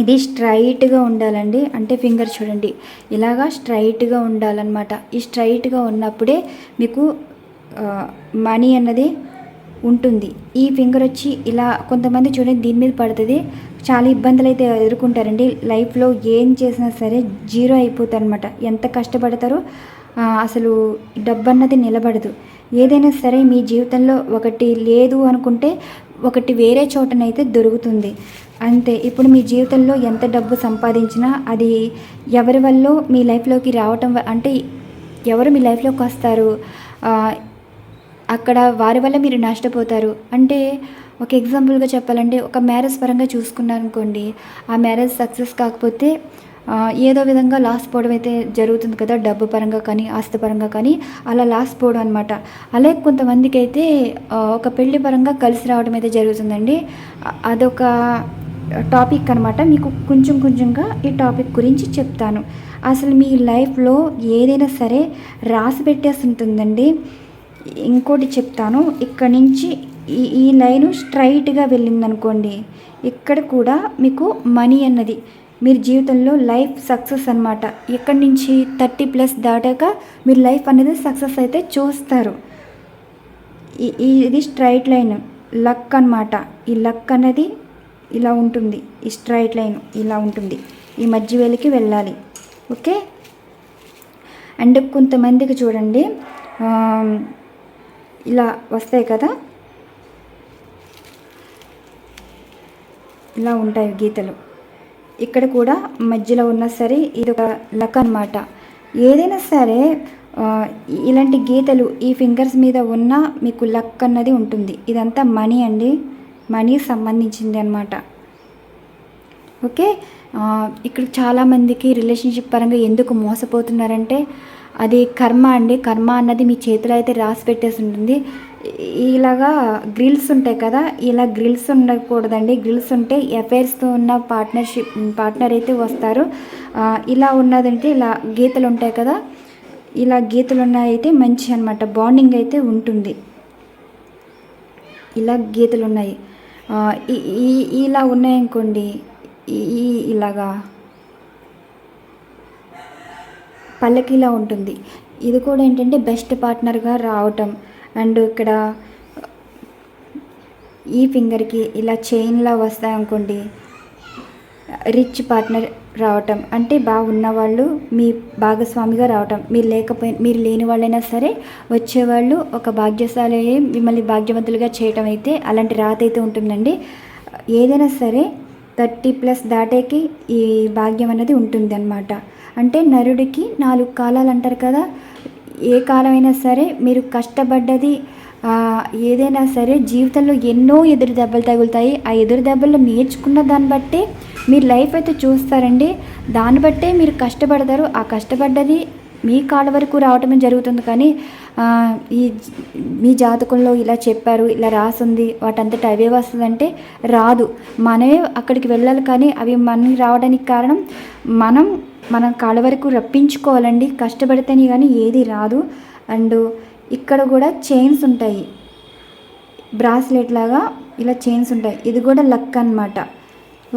ఇది స్ట్రైట్గా ఉండాలండి. అంటే ఫింగర్ చూడండి, ఇలాగా స్ట్రైట్గా ఉండాలన్నమాట. ఈ స్ట్రైట్గా ఉన్నప్పుడే మీకు మనీ అన్నది ఉంటుంది. ఈ ఫింగర్ వచ్చి ఇలా కొంతమంది చూడండి దీని మీద పడుతుంది, చాలా ఇబ్బందులు అయితే ఎదుర్కొంటారండి. లైఫ్లో ఏం చేసినా సరే జీరో అయిపోతారు అనమాట. ఎంత కష్టపడతారో అసలు డబ్బు అన్నది నిలబడదు. ఏదైనా సరే మీ జీవితంలో ఒకటి లేదు అనుకుంటే ఒకటి వేరే చోటనైతే దొరుకుతుంది అంతే. ఇప్పుడు మీ జీవితంలో ఎంత డబ్బు సంపాదించినా అది ఎవరి వల్ల మీ లైఫ్లోకి రావటం, అంటే ఎవరు మీ లైఫ్లోకి వస్తారు, అక్కడ వారి వల్ల మీరు నష్టపోతారు. అంటే ఒక ఎగ్జాంపుల్గా చెప్పాలంటే, ఒక మ్యారేజ్ పరంగా చూసుకున్నారనుకోండి, ఆ మ్యారేజ్ సక్సెస్ కాకపోతే ఏదో విధంగా లాస్ పోవడం అయితే జరుగుతుంది కదా, డబ్బు పరంగా కానీ ఆస్తి పరంగా కానీ అలా లాస్ పోవడం అనమాట. అలాగే కొంతమందికి అయితే ఒక పెళ్లి పరంగా కలిసి రావడం అయితే జరుగుతుందండి. అదొక టాపిక్ అనమాట. మీకు కొంచెంగా ఈ టాపిక్ గురించి చెప్తాను. అసలు మీ లైఫ్లో ఏదైనా సరే రాసి పెట్టేసి ఉంటుందండి. ఇంకోటి చెప్తాను, ఇక్కడ నుంచి ఈ లైను స్ట్రైట్గా వెళ్ళిందనుకోండి, ఇక్కడ కూడా మీకు మనీ అన్నది మీరు జీవితంలో లైఫ్ సక్సెస్ అనమాట. ఇక్కడి నుంచి 30+ దాటాక మీరు లైఫ్ అనేది సక్సెస్ అయితే చూస్తారు. ఇది స్ట్రైట్ లైన్ లక్ అనమాట. ఈ లక్ అనేది ఇలా ఉంటుంది, ఈ స్ట్రైట్ లైన్ ఇలా ఉంటుంది, ఈ మధ్య వేలికి వెళ్ళాలి. ఓకే, అండ్ కొంతమందికి చూడండి ఇలా వస్తాయి కదా, ఇలా ఉంటాయి గీతలు. ఇక్కడ కూడా మధ్యలో ఉన్నా సరే ఇది ఒక లక్ అనమాట. ఏదైనా సరే ఇలాంటి గీతలు ఈ ఫింగర్స్ మీద ఉన్న మీకు లక్ అన్నది ఉంటుంది. ఇదంతా మనీ అండి, మనీ సంబంధించింది అనమాట. ఓకే, ఇక్కడ చాలామందికి రిలేషన్షిప్ పరంగా ఎందుకు మోసపోతున్నారంటే అది కర్మ అండి. కర్మ అన్నది మీ చేతిలో అయితే రాసి పెట్టేసి ఉంటుంది. ఇలాగా గ్రిల్స్ ఉంటాయి కదా, ఇలా గ్రిల్స్ ఉండకూడదండి. గ్రిల్స్ ఉంటే అఫైర్స్తో ఉన్న పార్ట్నర్ అయితే వస్తారు. ఇలా ఉన్నదంటే ఇలా గీతలు ఉంటాయి కదా, ఇలా గీతలు ఉన్నాయి మంచి అనమాట, బాండింగ్ అయితే ఉంటుంది. ఇలా గీతలు ఉన్నాయి, ఇలా ఉన్నాయనుకోండి, ఇలాగా పల్లకిలా ఉంటుంది. ఇది కూడా ఏంటంటే బెస్ట్ పార్ట్నర్గా రావటం. అండ్ ఇక్కడ ఈ ఫింగర్కి ఇలా చైన్లా వస్తాయనుకోండి, రిచ్ పార్ట్నర్ రావటం. అంటే బాగున్న వాళ్ళు మీ భాగస్వామిగా రావటం. మీరు లేని వాళ్ళైనా సరే వచ్చేవాళ్ళు ఒక భాగ్యశాలి మిమ్మల్ని భాగ్యవంతులుగా చేయటం అయితే అలాంటి రాత అయితే ఉంటుందండి. ఏదైనా సరే 30+ దాటేకి ఈ భాగ్యం అనేది ఉంటుంది అన్నమాట. అంటే నరుడికి 4 కాలాలు అంటారు కదా, ఏ కాలమైనా సరే మీరు కష్టపడ్డది ఏదైనా సరే జీవితంలో ఎన్నో ఎదురు దెబ్బలు తగులుతాయి. ఆ ఎదురు దెబ్బలు నేర్చుకున్న దాన్ని బట్టే మీరు లైఫ్ అయితే చూస్తారండి. దాన్ని బట్టే మీరు కష్టపడతారు. ఆ కష్టపడ్డది మీ కాళ్ళ వరకు రావటమే జరుగుతుంది. కానీ ఈ మీ జాతకంలో ఇలా చెప్పారు, ఇలా రాసింది, వాటంతట అవే వస్తుందంటే రాదు. మనమే అక్కడికి వెళ్ళాలి. కానీ అవి మనకి రావడానికి కారణం మన కాళ్ళ వరకు రప్పించుకోవాలండి. కష్టపడితేనే కానీ ఏది రాదు. అండ్ ఇక్కడ కూడా చైన్స్ ఉంటాయి, బ్రాస్లెట్ లాగా ఇలా చైన్స్ ఉంటాయి. ఇది కూడా లక్ అన్నమాట.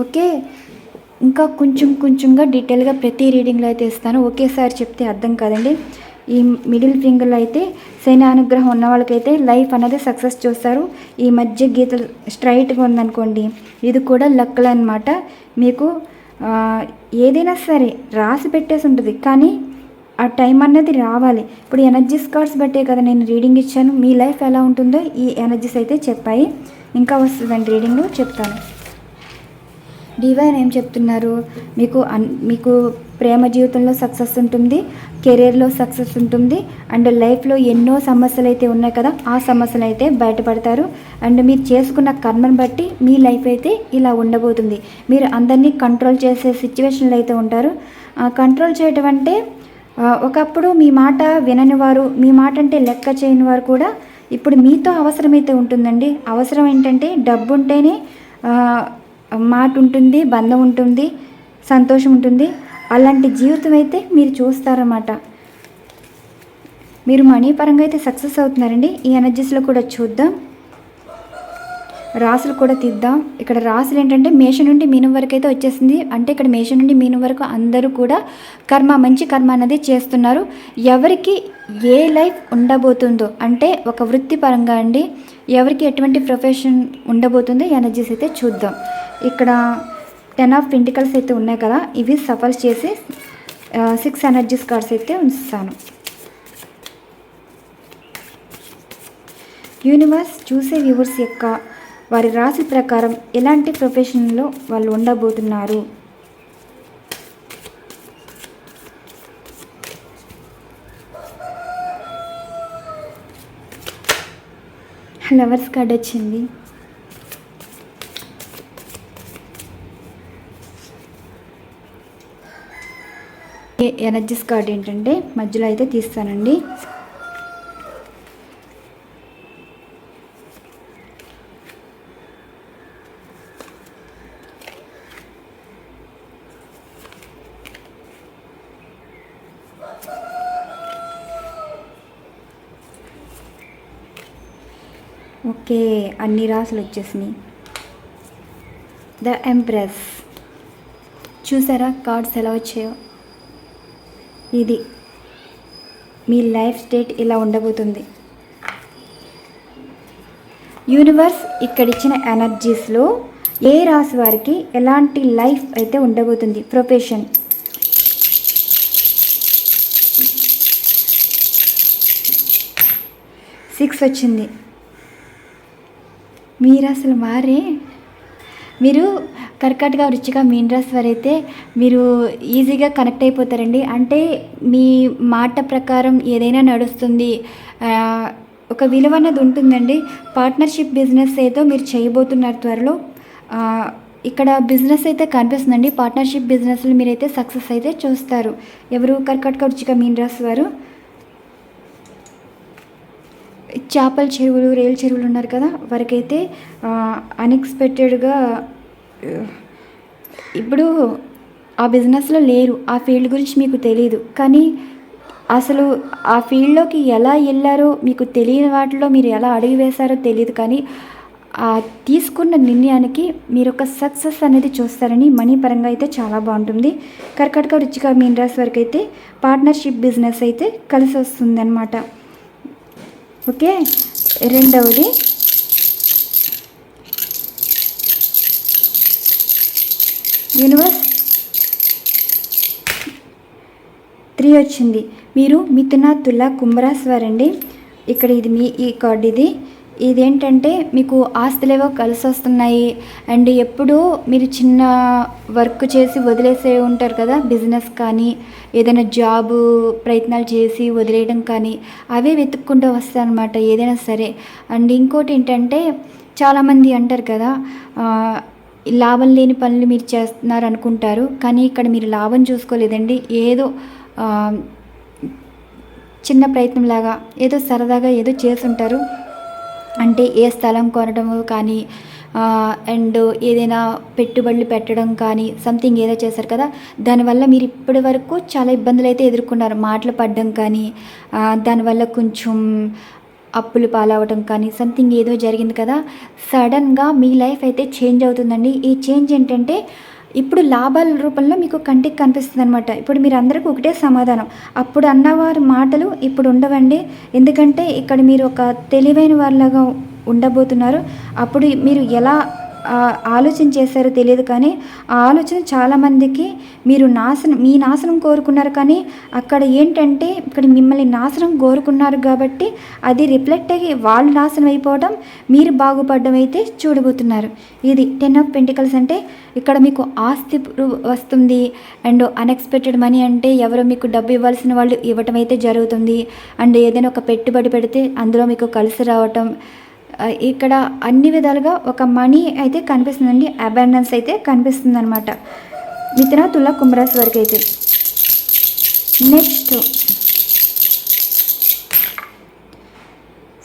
ఓకే, ఇంకా కొంచెంగా డీటెయిల్గా ప్రతి రీడింగ్లో అయితే ఇస్తాను. ఒకేసారి చెప్తే అర్థం కాదండి. ఈ మిడిల్ ఫింగర్లో అయితే శని అనుగ్రహం ఉన్న వాళ్ళకైతే లైఫ్ అనేది సక్సెస్ చూస్తారు. ఈ మధ్య గీతలు స్ట్రైట్గా ఉందనుకోండి, ఇది కూడా లక్లో అనమాట. మీకు ఏదైనా సరే రాసి పెట్టేసి ఉంటుంది, కానీ ఆ టైం అన్నది రావాలి. ఇప్పుడు ఎనర్జీస్ కార్డ్స్ బట్టే కదా నేను రీడింగ్ ఇచ్చాను. మీ లైఫ్ ఎలా ఉంటుందో ఈ ఎనర్జీస్ అయితే చెప్పాయి. ఇంకా వస్తుందండి రీడింగ్, చెప్తాను. డివైన్ ఏం చెప్తున్నారు, మీకు ప్రేమ జీవితంలో సక్సెస్ ఉంటుంది, కెరీర్లో సక్సెస్ ఉంటుంది, అండ్ లైఫ్లో ఎన్నో సమస్యలు అయితే ఉన్నాయి కదా, ఆ సమస్యలు అయితే బయటపడతారు. అండ్ మీరు చేసుకున్న కర్మను బట్టి మీ లైఫ్ అయితే ఇలా ఉండబోతుంది. మీరు అందరినీ కంట్రోల్ చేసే సిచ్యువేషన్లు అయితే ఉంటారు. కంట్రోల్ చేయటం అంటే ఒకప్పుడు మీ మాట వినని వారు, మీ మాట అంటే లెక్క చేయని వారు కూడా ఇప్పుడు మీతో అవసరమైతే ఉంటుందండి. అవసరం ఏంటంటే డబ్బు ఉంటేనే మాట ఉంటుంది, బంధం ఉంటుంది, సంతోషం ఉంటుంది. అలాంటి జీవితం అయితే మీరు చూస్తారన్నమాట. మీరు మనీ పరంగా అయితే సక్సెస్ అవుతున్నారండి. ఈ ఎనర్జీస్లో కూడా చూద్దాం. రాసులు కూడా తీద్దాం. ఇక్కడ రాసులు ఏంటంటే మేషం నుండి మీనం వరకు అయితే వచ్చేసింది. అంటే ఇక్కడ మేషం నుండి మీనం వరకు అందరూ కూడా మంచి కర్మ అనేది చేస్తున్నారు. ఎవరికి ఏ లైఫ్ ఉండబోతుందో అంటే ఒక వృత్తిపరంగా అండి, ఎవరికి ఎటువంటి ప్రొఫెషన్ ఉండబోతుందో ఎనర్జీస్ అయితే చూద్దాం. ఇక్కడ 10 ఆఫ్ పెంటికల్స్ అయితే ఉన్నాయి కదా, ఇవి సఫల్ చేసి 6 ఎనర్జీస్ కార్డ్స్ అయితే ఉంచుతాను. యూనివర్స్ చూసే వ్యూవర్స్ యొక్క వారి రాశి ప్రకారం ఎలాంటి ప్రొఫెషన్లో వాళ్ళు ఉండబోతున్నారు. లవర్స్ కార్డ్ వచ్చింది. ఎనర్జీస్ కార్డ్ ఏంటంటే మధ్యలో అయితే తీస్తానండి. ఓకే, అన్ని రాసులు వచ్చేసినాయి. ద ఎంప్రెస్ చూసారా కార్డ్స్ ఎలా వచ్చాయో. ఇది మీ లైఫ్ స్టేట్ ఇలా ఉండబోతుంది. యూనివర్స్ ఇక్కడ ఇచ్చిన ఎనర్జీస్లో ఏ రాశి వారికి ఎలాంటి లైఫ్ అయితే ఉండబోతుంది. ప్రొఫెషన్, సిక్స్ వచ్చింది. మీరు అసలు మీరు కర్కాటక, వృశ్చిక, మీన రాశి వారైతే మీరు ఈజీగా కనెక్ట్ అయిపోతారండి. అంటే మీ మాట ప్రకారం ఏదైనా నడుస్తుంది, ఒక విలువ అనేది ఉంటుందండి. పార్ట్నర్షిప్ బిజినెస్ ఏదో మీరు చేయబోతున్నారు త్వరలో. ఇక్కడ బిజినెస్ అయితే కనిపిస్తుందండి. పార్ట్నర్షిప్ బిజినెస్లో మీరైతే సక్సెస్ అయితే చూస్తారు. ఎవరు? కర్కాటక, వృశ్చిక, మీన రాశి వారు. చేపల చెరువులు, రేలు చెరువులు ఉన్నారు కదా, వారికైతే అన్ఎక్స్పెక్టెడ్గా ఇప్పుడు ఆ బిజినెస్లో లేరు, ఆ ఫీల్డ్ గురించి మీకు తెలియదు. కానీ అసలు ఆ ఫీల్డ్లోకి ఎలా వెళ్ళారో మీకు తెలియని వాటిలో మీరు ఎలా అడుగు వేశారో తెలియదు. కానీ ఆ తీసుకున్న నిర్ణయానికి మీరు ఒక సక్సెస్ అనేది చూస్తారని మనీ పరంగా అయితే చాలా బాగుంటుంది. కర్కాటక, వృశ్చిక, మీన రాశి వరకు అయితే పార్ట్నర్షిప్ బిజినెస్ అయితే కలిసి వస్తుంది అన్నమాట. ఓకే, రెండవది యూనివర్స్ 3 వచ్చింది. మీరు మిథున, తుల, కుంభరాశి వారండి. ఇక్కడ ఇది ఈ కార్డు. ఇది ఇదేంటంటే మీకు ఆస్తులేవో కలిసి వస్తున్నాయి. అండ్ ఎప్పుడూ మీరు చిన్న వర్క్ చేసి వదిలేసే ఉంటారు కదా, బిజినెస్ కానీ ఏదైనా జాబు ప్రయత్నాలు చేసి వదిలేయడం కానీ అవే వెతుక్కుంటూ వస్తాయన్నమాట ఏదైనా సరే. అండ్ ఇంకోటి ఏంటంటే చాలామంది అంటారు కదా, లాభం లేని పనులు మీరు చేస్తున్నారు అనుకుంటారు, కానీ ఇక్కడ మీరు లాభం చూసుకోలేదండి. ఏదో చిన్న ప్రయత్నంలాగా ఏదో సరదాగా ఏదో చేస్తుంటారు. అంటే ఏ స్థలం కొనడం కానీ అండ్ ఏదైనా పెట్టుబడులు పెట్టడం కానీ సంథింగ్ ఏదో చేశారు కదా, దానివల్ల మీరు ఇప్పటి వరకు చాలా ఇబ్బందులు అయితే ఎదుర్కొన్నారు. మాటలు పడడం కానీ దానివల్ల కొంచెం అప్పులు పాలవడం కానీ సంథింగ్ ఏదో జరిగింది కదా. సడన్గా మీ లైఫ్ అయితే చేంజ్ అవుతుందండి. ఈ చేంజ్ ఏంటంటే ఇప్పుడు లాభాల రూపంలో మీకు కంటికి కనిపిస్తుంది అనమాట. ఇప్పుడు మీరు అందరికీ ఒకటే సమాధానం, అప్పుడు అన్నవారి మాటలు ఇప్పుడు ఉండవండి. ఎందుకంటే ఇక్కడ మీరు ఒక తెలివైన వారిలాగా ఉండబోతున్నారు. అప్పుడు మీరు ఎలా ఆలోచన చేశారో తెలియదు, కానీ ఆ ఆలోచన చాలామందికి మీ నాశనం కోరుకున్నారు. కానీ అక్కడ ఏంటంటే ఇక్కడ మిమ్మల్ని నాశనం కోరుకున్నారు కాబట్టి అది రిఫ్లెక్ట్ అయ్యి వాళ్ళు నాశనం అయిపోవడం, మీరు బాగుపడడం అయితే చూడబోతున్నారు. ఇది 10 ఆఫ్ పెంటికల్స్ అంటే ఇక్కడ మీకు ఆస్తి వస్తుంది. అండ్ అన్ఎక్స్పెక్టెడ్ మనీ అంటే ఎవరో మీకు డబ్బు ఇవ్వాల్సిన వాళ్ళు ఇవ్వటం అయితే జరుగుతుంది. అండ్ ఏదైనా ఒక పెట్టుబడి పెడితే అందులో మీకు కలిసి రావటం, ఇక్కడ అన్ని విధాలుగా ఒక మనీ అయితే కనిపిస్తుందండి. అబాండెన్స్ అయితే కనిపిస్తుంది అనమాట మిథున, తుల, కుంభరాశి వరకు అయితే. నెక్స్ట్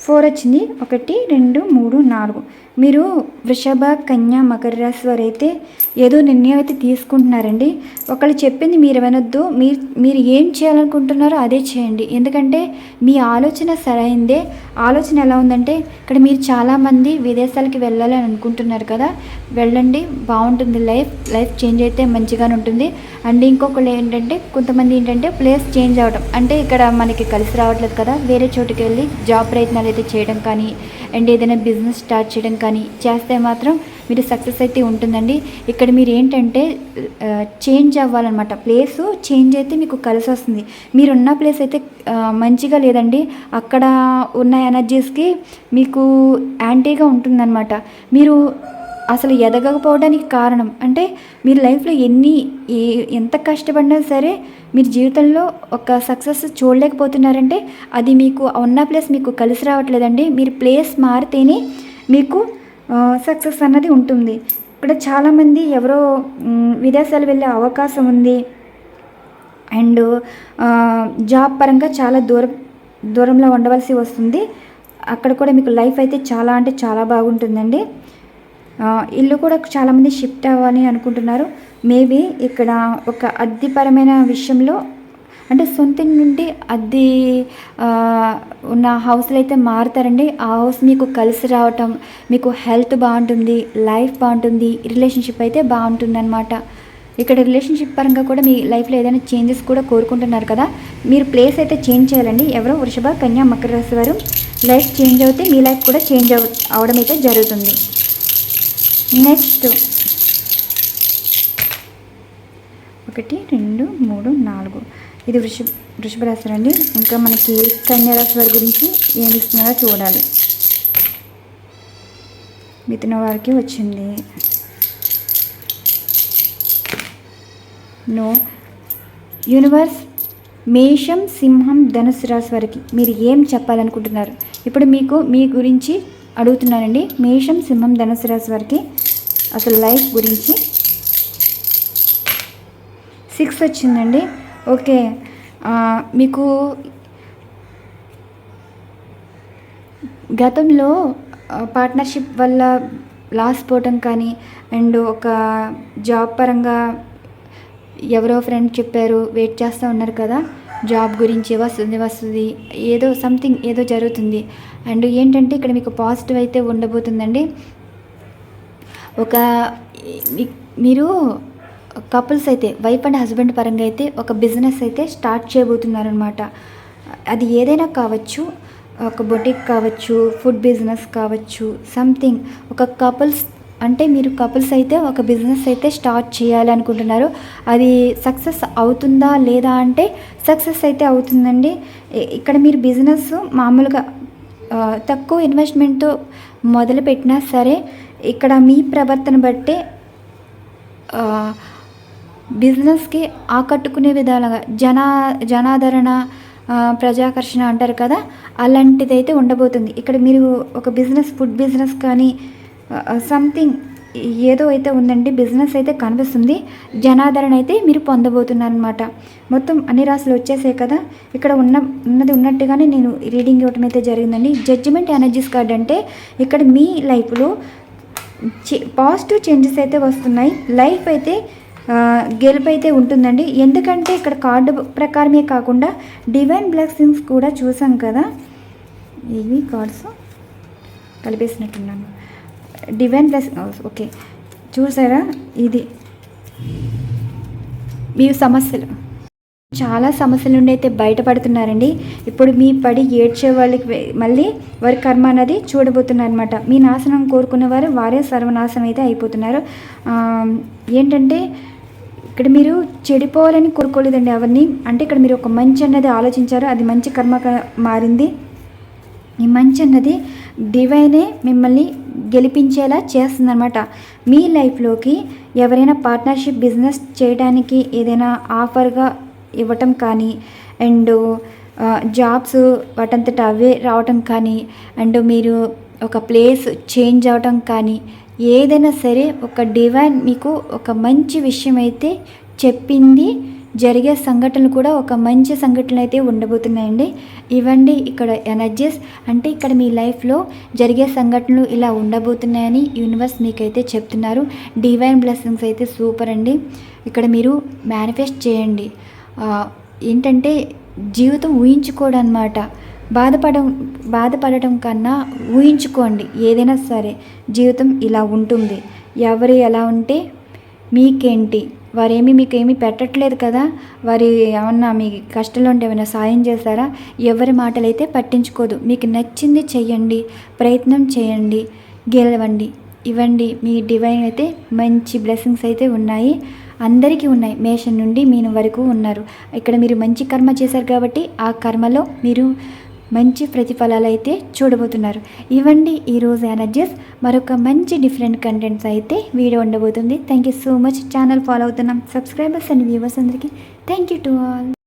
4 వచ్చింది. 1 2 3 4. మీరు వృషభ, కన్య, మకర రాశి వారు అయితే ఏదో నిర్ణయం అయితే తీసుకుంటున్నారండి. ఒకళ్ళు చెప్పింది మీరు వినొద్దు. మీరు ఏం చేయాలనుకుంటున్నారో అదే చేయండి. ఎందుకంటే మీ ఆలోచన సరైందే. ఆలోచన ఎలా ఉందంటే ఇక్కడ మీరు చాలామంది విదేశాలకి వెళ్ళాలని అనుకుంటున్నారు కదా, వెళ్ళండి, బాగుంటుంది. లైఫ్ చేంజ్ అయితే మంచిగానే ఉంటుంది. అండ్ ఇంకొకళ్ళు ఏంటంటే కొంతమంది ఏంటంటే ప్లేస్ చేంజ్ అవ్వడం, అంటే ఇక్కడ మనకి కలిసి రావట్లేదు కదా, వేరే చోటుకి వెళ్ళి జాబ్ ప్రయత్నాలు అయితే చేయడం కానీ అండ్ ఏదైనా బిజినెస్ స్టార్ట్ చేయడం కానీ చేస్తే మాత్రం మీరు సక్సెస్ అయితే ఉంటుందండి. ఇక్కడ మీరు ఏంటంటే చేంజ్ అవ్వాలన్నమాట. ప్లేసు చేంజ్ అయితే మీకు కలిసి వస్తుంది. మీరున్న ప్లేస్ అయితే మంచిగా లేదండి, అక్కడ ఉన్న ఎనర్జీస్కి మీకు యాంటీగా ఉంటుందన్నమాట. మీరు అసలు ఎదగకపోవడానికి కారణం అంటే మీరు లైఫ్లో ఎంత కష్టపడినా సరే మీరు జీవితంలో ఒక సక్సెస్ చూడలేకపోతున్నారంటే అది మీకు ఉన్న ప్లేస్ మీకు కలిసి రావట్లేదండి. మీరు ప్లేస్ మారితేనే మీకు సక్సెస్ అన్నది ఉంటుంది. ఇక్కడ చాలామంది ఎవరో విదేశాలు వెళ్ళే అవకాశం ఉంది. అండ్ జాబ్ పరంగా చాలా దూరంలో ఉండవలసి వస్తుంది. అక్కడ కూడా మీకు లైఫ్ అయితే చాలా అంటే చాలా బాగుంటుందండి. ఇల్లు కూడా చాలామంది షిఫ్ట్ అవ్వాలి అనుకుంటున్నారు. మేబీ ఇక్కడ ఒక అద్దెపరమైన విషయంలో అంటే సొంత నుండి అద్దె ఉన్న హౌస్లు అయితే మారుతారండి. ఆ హౌస్ మీకు కలిసి రావటం, మీకు హెల్త్ బాగుంటుంది, లైఫ్ బాగుంటుంది, రిలేషన్షిప్ అయితే బాగుంటుంది అనమాట. ఇక్కడ రిలేషన్షిప్ పరంగా కూడా మీ లైఫ్లో ఏదైనా చేంజెస్ కూడా కోరుకుంటున్నారు కదా, మీరు ప్లేస్ అయితే చేంజ్ చేయాలండి. ఎవరో వృషభ, కన్య, మకర రాశి వారు లైఫ్ చేంజ్ అవుతే మీ లైఫ్ కూడా చేంజ్ అవడం అయితే జరుగుతుంది. నెక్స్ట్ 1 2 3 4. ఇది వృషభ రాశి అండి. ఇంకా మనకి కన్యా రాశి వారి గురించి ఏమి ఇస్తున్నారో చూడాలి. మిథున వారికి వచ్చింది నో. యూనివర్స్ మేషం, సింహం, ధనుసు రాశి వారికి మీరు ఏం చెప్పాలనుకుంటున్నారు? ఇప్పుడు మీ గురించి అడుగుతున్నానండి. మేషం, సింహం, ధనుసు రాశి వారికి అసలు లైఫ్ గురించి 6 వచ్చిందండి. ఓకే, మీకు గతంలో పార్ట్నర్షిప్ వల్ల లాస్ పోవటం కానీ అండ్ ఒక జాబ్ పరంగా ఎవరో ఫ్రెండ్ చెప్పారు, వెయిట్ చేస్తూ ఉన్నారు కదా, జాబ్ గురించి వస్తుంది ఏదో సంథింగ్ ఏదో జరుగుతుంది. అండ్ ఏంటంటే ఇక్కడ మీకు పాజిటివ్ అయితే ఉండబోతుందండి. మీరు కపుల్స్ అయితే వైఫ్ అండ్ హస్బెండ్ పరంగా అయితే ఒక బిజినెస్ అయితే స్టార్ట్ చేయబోతున్నారనమాట. అది ఏదైనా కావచ్చు, ఒక బొటిక్ కావచ్చు, ఫుడ్ బిజినెస్ కావచ్చు, సంథింగ్. ఒక కపుల్స్ అంటే మీరు కపుల్స్ అయితే ఒక బిజినెస్ అయితే స్టార్ట్ చేయాలి అనుకుంటున్నారు. అది సక్సెస్ అవుతుందా లేదా అంటే సక్సెస్ అయితే అవుతుందండి. ఇక్కడ మీరు బిజినెస్ మామూలుగా తక్కువ ఇన్వెస్ట్మెంట్తో మొదలుపెట్టినా సరే ఇక్కడ మీ ప్రవర్తన బట్టే బిజినెస్కి ఆకట్టుకునే విధాలుగా జనాదరణ ప్రజాకర్షణ అంటారు కదా, అలాంటిదైతే ఉండబోతుంది. ఇక్కడ మీరు ఒక ఫుడ్ బిజినెస్ కానీ సంథింగ్ ఏదో అయితే ఉందండి, బిజినెస్ అయితే కనిపిస్తుంది. జనాదరణ అయితే మీరు పొందబోతున్నారు అనమాట. మొత్తం అన్ని రాశులు వచ్చేసాయి కదా. ఇక్కడ ఉన్నది ఉన్నట్టుగానే నేను రీడింగ్ ఇవ్వటం అయితే జరిగిందండి. జడ్జిమెంట్ ఎనర్జీస్ కార్డ్ అంటే ఇక్కడ మీ లైఫ్లో పాజిటివ్ చేంజెస్ అయితే వస్తున్నాయి. లైఫ్ అయితే గెలుపు అయితే ఉంటుందండి. ఎందుకంటే ఇక్కడ కార్డు ప్రకారమే కాకుండా డివైన్ బ్లెస్సింగ్స్ కూడా చూసాం కదా. ఇవి కార్డ్స్ కలిపేసినట్టున్నాను. డివైన్ బ్లెస్సింగ్ ఓకే, చూసారా? ఇది మీ సమస్యలు, చాలా సమస్యల నుండి అయితే బయటపడుతున్నారండి. ఇప్పుడు మీ పడి ఏడ్చే వాళ్ళకి మళ్ళీ వారి కర్మ అనేది చూడబోతున్నారు అనమాట. మీ నాశనం కోరుకునే వారే సర్వనాశనం అయితే అయిపోతున్నారు. ఏంటంటే ఇక్కడ మీరు చెడిపోవాలని కోరుకోలేదండి ఎవరిని. అంటే ఇక్కడ మీరు ఒక మంచి అన్నది ఆలోచించారు, అది మంచి కర్మగా మారింది. ఈ మంచి అన్నది డివైనే మిమ్మల్ని గెలిపించేలా చేస్తుందన్నమాట. మీ లైఫ్లోకి ఎవరైనా పార్ట్నర్షిప్ బిజినెస్ చేయడానికి ఏదైనా ఆఫర్గా ఇవ్వటం కానీ, అండ్ జాబ్స్ వాటంతట అవే రావటం కానీ, అండ్ మీరు ఒక ప్లేస్ చేంజ్ అవటం కానీ, ఏదైనా సరే ఒక డివైన్ మీకు ఒక మంచి విషయం అయితే చెప్పింది. జరిగే సంఘటనలు కూడా ఒక మంచి సంఘటనలు అయితే ఉండబోతున్నాయండి. ఇవ్వండి ఇక్కడ ఎనర్జీస్. అంటే ఇక్కడ మీ లైఫ్లో జరిగే సంఘటనలు ఇలా ఉండబోతున్నాయని యూనివర్స్ మీకైతే చెప్తున్నారు. డివైన్ బ్లెస్సింగ్స్ అయితే సూపర్ అండి. ఇక్కడ మీరు మేనిఫెస్ట్ చేయండి. ఏంటంటే జీవితం ఊహించుకోవడం అన్నమాట. బాధపడటం కన్నా ఊహించుకోండి. ఏదైనా సరే జీవితం ఇలా ఉంటుంది. ఎవరు ఎలా ఉంటే మీకేంటి, వారేమీ మీకేమీ పెట్టట్లేదు కదా, వారి ఏమన్నా మీ కష్టంలో ఉంటే ఏమైనా సాయం చేస్తారా? ఎవరి మాటలైతే పట్టించుకోదు. మీకు నచ్చింది చెయ్యండి, ప్రయత్నం చేయండి, గెలవండి. ఇవ్వండి మీ డివైన్ అయితే మంచి బ్లెస్సింగ్స్ అయితే ఉన్నాయి. అందరికీ ఉన్నాయి. మేషం నుండి మీన వరకు ఉన్నారు. ఇక్కడ మీరు మంచి కర్మ చేశారు కాబట్టి ఆ కర్మలో మీరు మంచి ప్రతిఫలాలు అయితే చూడబోతున్నారు. ఇవ్వండి ఈరోజు ఎనర్జీస్. మరొక మంచి డిఫరెంట్ కంటెంట్స్ అయితే వీడియో ఉండబోతుంది. Thank you so much. Channel follow అవుతున్నాం సబ్స్క్రైబర్స్ అండ్ వ్యూవర్స్ అందరికీ థ్యాంక్ యూ టు ఆల్.